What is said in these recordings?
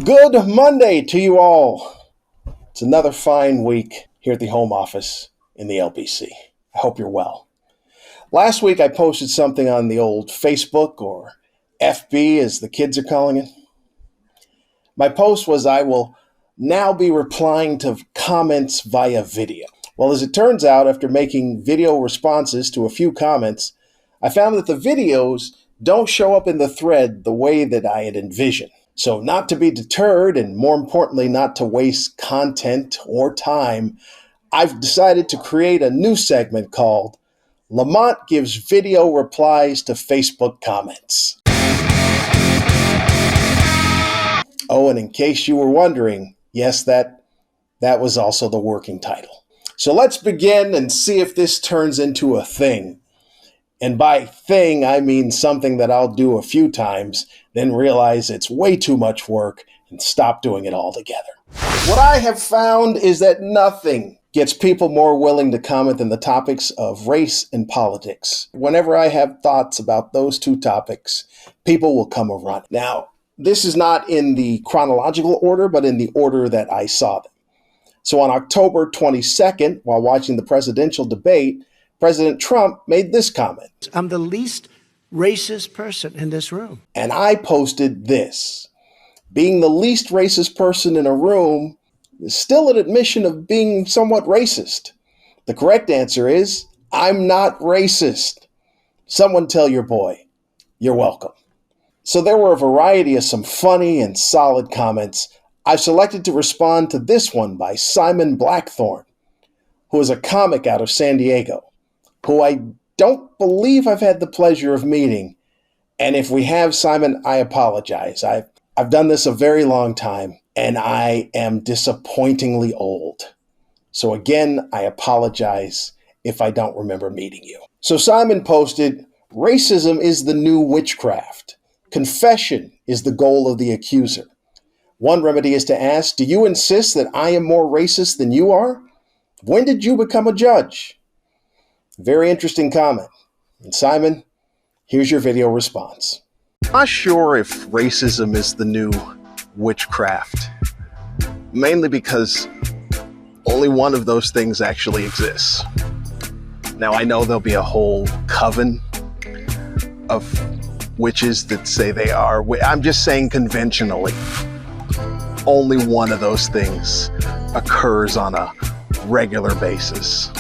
Good Monday to you all. It's another fine week here at the home office in the LBC. I hope you're well. Last week I posted something on the old Facebook, or FB as the kids are calling it. My post was, I will now be replying to comments via video. Well, as it turns out, after making video responses to a few comments, I found that the videos don't show up in the thread the way that I had envisioned. So not to be deterred, and more importantly, not to waste content or time, I've decided to create a new segment called Lamont Gives Video Replies to Facebook Comments. Oh, and in case you were wondering, yes, that was also the working title. So let's begin and see if this turns into a thing. And by thing, I mean something that I'll do a few times, then realize it's way too much work and stop doing it altogether. What I have found is that nothing gets people more willing to comment than the topics of race and politics. Whenever I have thoughts about those two topics, people will come around. Now, this is not in the chronological order, but in the order that I saw them. So on October 22nd, while watching the presidential debate, President Trump made this comment. I'm the least racist person in this room. And I posted this. Being the least racist person in a room is still an admission of being somewhat racist. The correct answer is, I'm not racist. Someone tell your boy. You're welcome. So there were a variety of some funny and solid comments. I've selected to respond to this one by Simon Blackthorne, who is a comic out of San Diego, who I don't believe I've had the pleasure of meeting. And if we have, Simon, I apologize. I've done this a very long time, and I am disappointingly old. So again, I apologize if I don't remember meeting you. So Simon posted, racism is the new witchcraft. Confession is the goal of the accuser. One remedy is to ask, do you insist that I am more racist than you are? When did you become a judge? Very interesting comment. And Simon, here's your video response. I'm not sure if racism is the new witchcraft, mainly because only one of those things actually exists. Now, I know there'll be a whole coven of witches that say they are. I'm just saying conventionally, only one of those things occurs on a regular basis.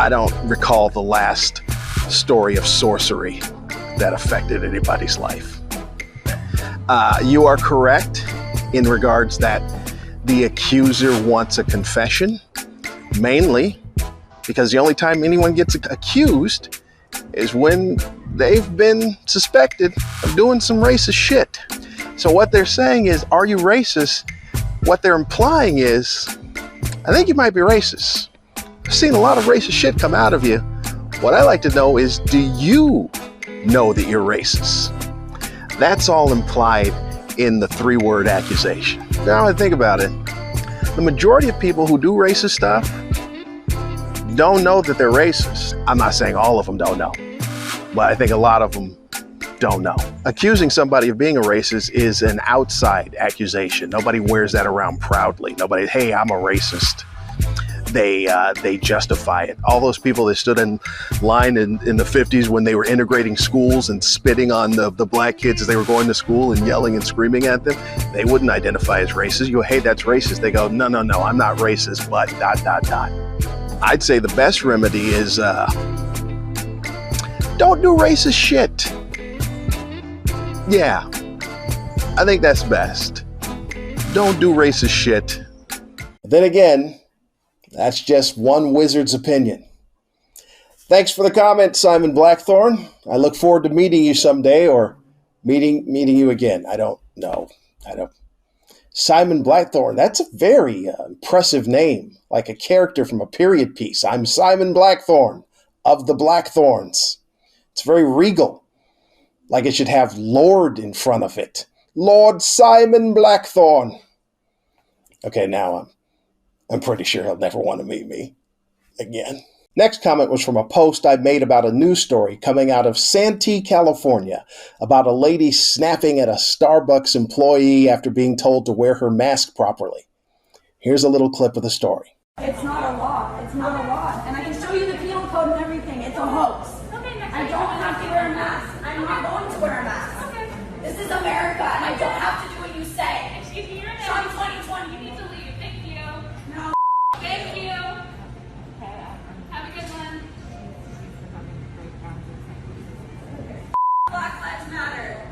I don't recall the last story of sorcery that affected anybody's life. You are correct in regards that the accuser wants a confession, mainly because the only time anyone gets accused is when they've been suspected of doing some racist shit. So what they're saying is, are you racist? What they're implying is, I think you might be racist. I've seen a lot of racist shit come out of you. What I like to know is, do you know that you're racist? That's all implied in the 3-word accusation. Now I think about it, the majority of people who do racist stuff don't know that they're racist. I'm not saying all of them don't know, but I think a lot of them don't know. Accusing somebody of being a racist is an outside accusation. Nobody wears that around proudly. Nobody, hey, I'm a racist. They justify it. All those people that stood in line in the 50s when they were integrating schools and spitting on the black kids as they were going to school and yelling and screaming at them, they wouldn't identify as racist. You go, hey, that's racist. They go, no, I'm not racist, but ... I'd say the best remedy is don't do racist shit. Yeah, I think that's best. Don't do racist shit. Then again, that's just one wizard's opinion. Thanks for the comment, Simon Blackthorne. I look forward to meeting you someday, or meeting you again. I don't know. Simon Blackthorne, that's a very impressive name, like a character from a period piece. I'm Simon Blackthorne of the Blackthorns. It's very regal, like it should have Lord in front of it. Lord Simon Blackthorne. Okay, now I'm pretty sure he'll never want to meet me again. Next comment was from a post I made about a news story coming out of Santee, California, about a lady snapping at a Starbucks employee after being told to wear her mask properly. Here's a little clip of the story. It's not a law. It's not a law. And I can show you the penal code and everything. It's a hoax. Okay, I don't have to wear a mask. I'm not going to wear a mask. Okay. This is America, and I don't have to do what you say. Excuse me, you're Sean 2020. You need to leave. Thank you. No. Thank you. Have a good one. Black Lives Matter.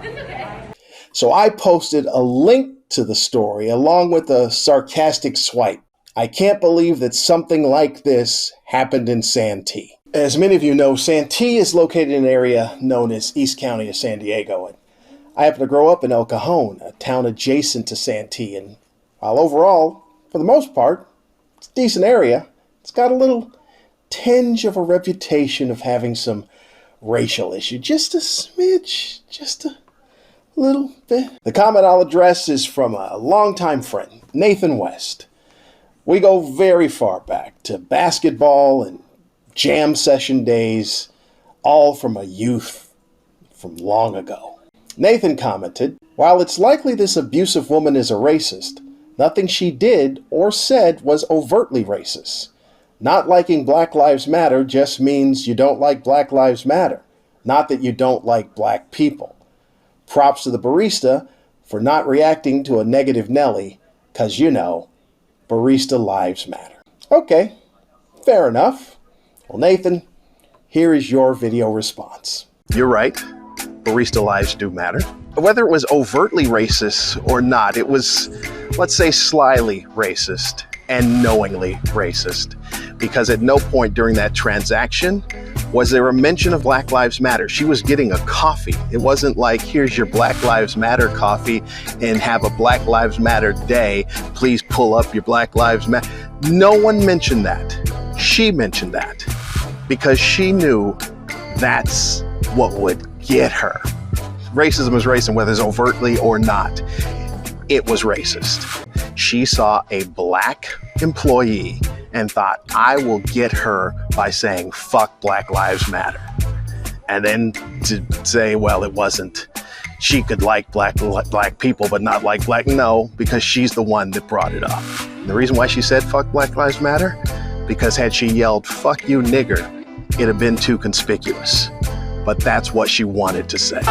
It's okay. So I posted a link to the story along with a sarcastic swipe. I can't believe that something like this happened in Santee. As many of you know, Santee is located in an area known as East County of San Diego. And I happen to grow up in El Cajon, a town adjacent to Santee. And while overall, for the most part, it's a decent area, it's got a little tinge of a reputation of having some racial issue. Just a smidge, just a little bit. The comment I'll address is from a longtime friend, Nathan West. We go very far back to basketball and jam session days, all from a youth from long ago. Nathan commented, "While it's likely this abusive woman is a racist, nothing she did or said was overtly racist. Not liking Black Lives Matter just means you don't like Black Lives Matter, not that you don't like black people. Props to the barista for not reacting to a negative Nelly, 'cause you know, barista lives matter." Okay, fair enough. Well, Nathan, here is your video response. You're right. Barista lives do matter. Whether it was overtly racist or not, it was, let's say, slyly racist and knowingly racist. Because at no point during that transaction was there a mention of Black Lives Matter. She was getting a coffee. It wasn't like, here's your Black Lives Matter coffee and have a Black Lives Matter day. Please pull up your Black Lives Matter. No one mentioned that. She mentioned that because she knew that's what would get her. Racism is racist, whether it's overtly or not. It was racist. She saw a black employee and thought, I will get her by saying, fuck Black Lives Matter. And then to say, well, it wasn't, she could like black people, but not like black. No, because she's the one that brought it up. And the reason why she said, fuck Black Lives Matter, because had she yelled, fuck you nigger, it'd have been too conspicuous. But that's what she wanted to say.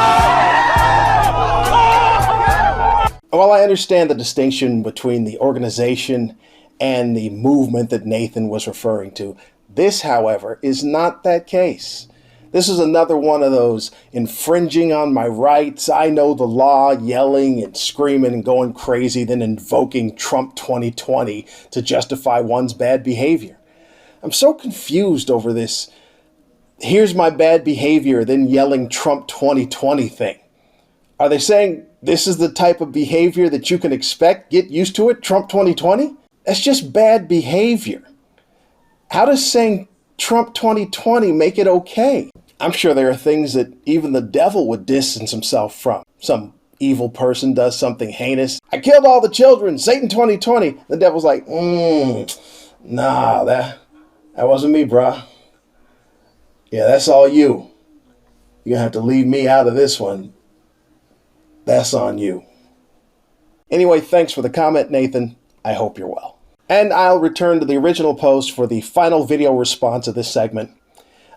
While I understand the distinction between the organization and the movement that Nathan was referring to, this, however, is not that case. This is another one of those infringing on my rights, I know the law, yelling and screaming and going crazy, then invoking Trump 2020 to justify one's bad behavior. I'm so confused over this, here's my bad behavior, then yelling Trump 2020 thing. Are they saying this is the type of behavior that you can expect? Get used to it, Trump 2020? That's just bad behavior. How does saying Trump 2020 make it okay? I'm sure there are things that even the devil would distance himself from. Some evil person does something heinous. I killed all the children, Satan 2020. The devil's like, nah, that wasn't me, bruh. Yeah, that's all you. You're gonna have to leave me out of this one. That's on you. Anyway, thanks for the comment, Nathan. I hope you're well. And I'll return to the original post for the final video response of this segment.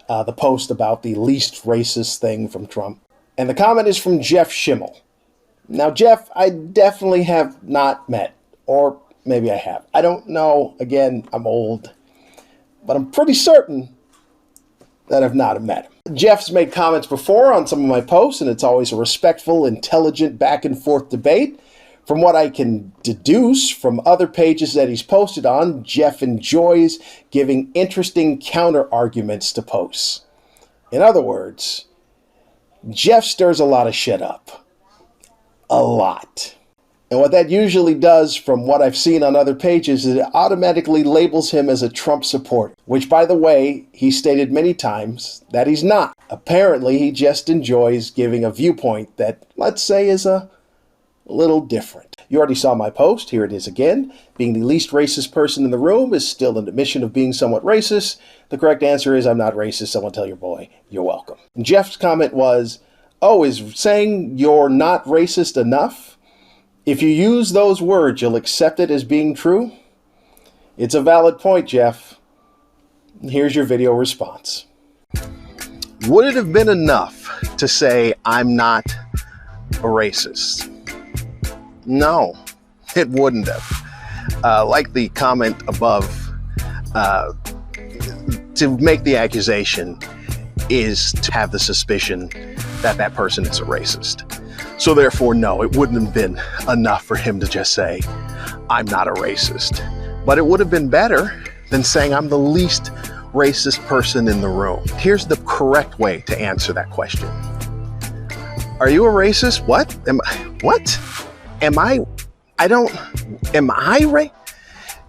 The post about the least racist thing from Trump. And the comment is from Jeff Schimmel. Now, Jeff, I definitely have not met. Or maybe I have. I don't know. Again, I'm old. But I'm pretty certain that I've not met him. Jeff's made comments before on some of my posts, and it's always a respectful, intelligent, back-and-forth debate. From what I can deduce from other pages that he's posted on, Jeff enjoys giving interesting counter-arguments to posts. In other words, Jeff stirs a lot of shit up. A lot. And what that usually does, from what I've seen on other pages, is it automatically labels him as a Trump supporter, which, by the way, he stated many times that he's not. Apparently, he just enjoys giving a viewpoint that, let's say, is a little different. You already saw my post. Here it is again. Being the least racist person in the room is still an admission of being somewhat racist. The correct answer is I'm not racist. Someone tell your boy you're welcome. And Jeff's comment was, oh, is saying you're not racist enough? If you use those words, you'll accept it as being true? It's a valid point, Jeff. Here's your video response. Would it have been enough to say I'm not a racist? No, it wouldn't have. Like the comment above, to make the accusation is to have the suspicion that that person is a racist. So therefore, no, it wouldn't have been enough for him to just say, I'm not a racist. But it would have been better than saying I'm the least racist person in the room. Here's the correct way to answer that question. Are you a racist? What? Am I?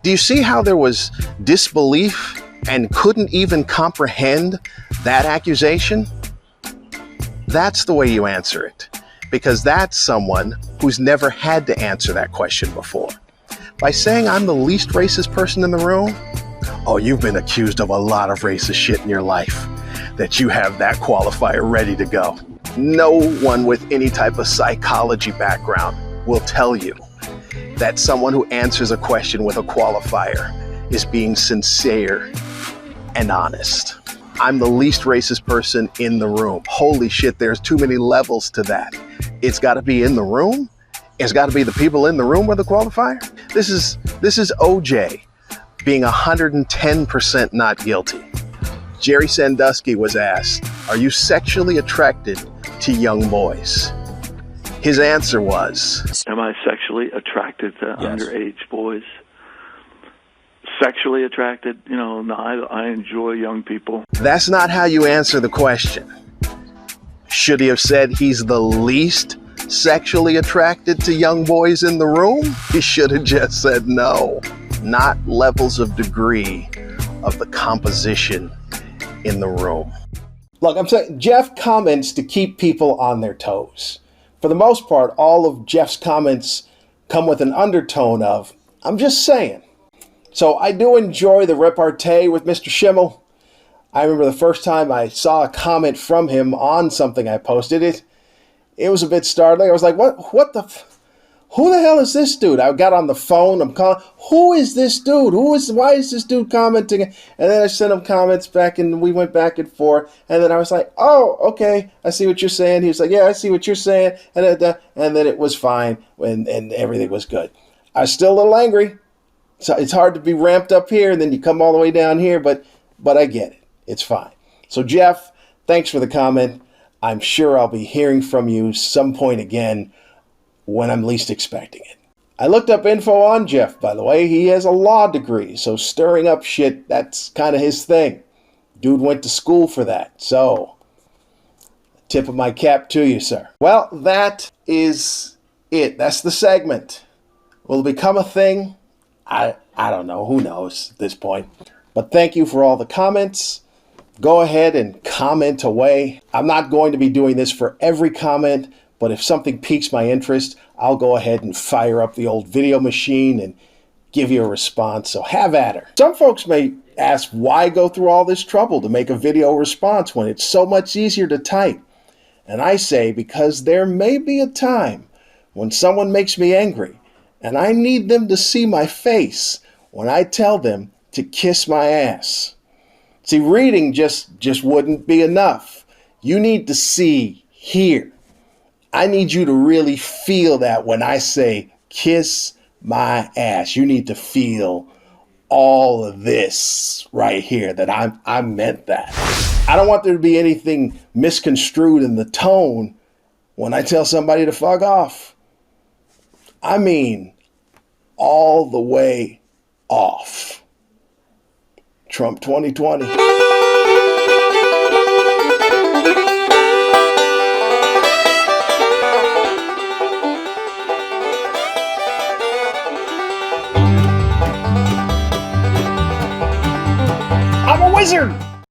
Do you see how there was disbelief and couldn't even comprehend that accusation? That's the way you answer it, because that's someone who's never had to answer that question before. By saying I'm the least racist person in the room, oh, you've been accused of a lot of racist shit in your life, that you have that qualifier ready to go. No one with any type of psychology background will tell you that someone who answers a question with a qualifier is being sincere and honest. I'm the least racist person in the room. Holy shit, there's too many levels to that. It's got to be in the room. It's got to be the people in the room with the qualifier. This is OJ being 110% not guilty. Jerry Sandusky was asked, are you sexually attracted to young boys? His answer was, am I sexually attracted to underage boys? Sexually attracted? No, I enjoy young people. That's not how you answer the question. Should he have said he's the least sexually attracted to young boys in the room? He should have just said no. Not levels of degree of the composition in the room. Look, I'm saying Jeff comments to keep people on their toes. For the most part, all of Jeff's comments come with an undertone of, I'm just saying. So I do enjoy the repartee with Mr. Schimmel. I remember the first time I saw a comment from him on something I posted. It was a bit startling. I was like, who the hell is this dude? I got on the phone. I'm calling, who is this dude? Why is this dude commenting? And then I sent him comments back and we went back and forth. And then I was like, oh, okay, I see what you're saying. He was like, yeah, I see what you're saying. And then it was fine and everything was good. I was still a little angry. So it's hard to be ramped up here and then you come all the way down here, but I get it. It's fine. So Jeff, thanks for the comment. I'm sure I'll be hearing from you some point again when I'm least expecting it. I looked up info on Jeff, by the way. He has a law degree, so stirring up shit, that's kind of his thing. Dude went to school for that, so tip of my cap to you, sir. Well, that is it. That's the segment. Will it become a thing? I don't know. Who knows at this point? But thank you for all the comments. Go ahead and comment away. I'm not going to be doing this for every comment, but if something piques my interest, I'll go ahead and fire up the old video machine and give you a response. So have at her. Some folks may ask, why go through all this trouble to make a video response when it's so much easier to type? And I say, because there may be a time when someone makes me angry and I need them to see my face when I tell them to kiss my ass. See, reading just wouldn't be enough. You need to see, hear. I need you to really feel that when I say kiss my ass. You need to feel all of this right here, that I meant that. I don't want there to be anything misconstrued in the tone when I tell somebody to fuck off. I mean, all the way off. Trump 2020.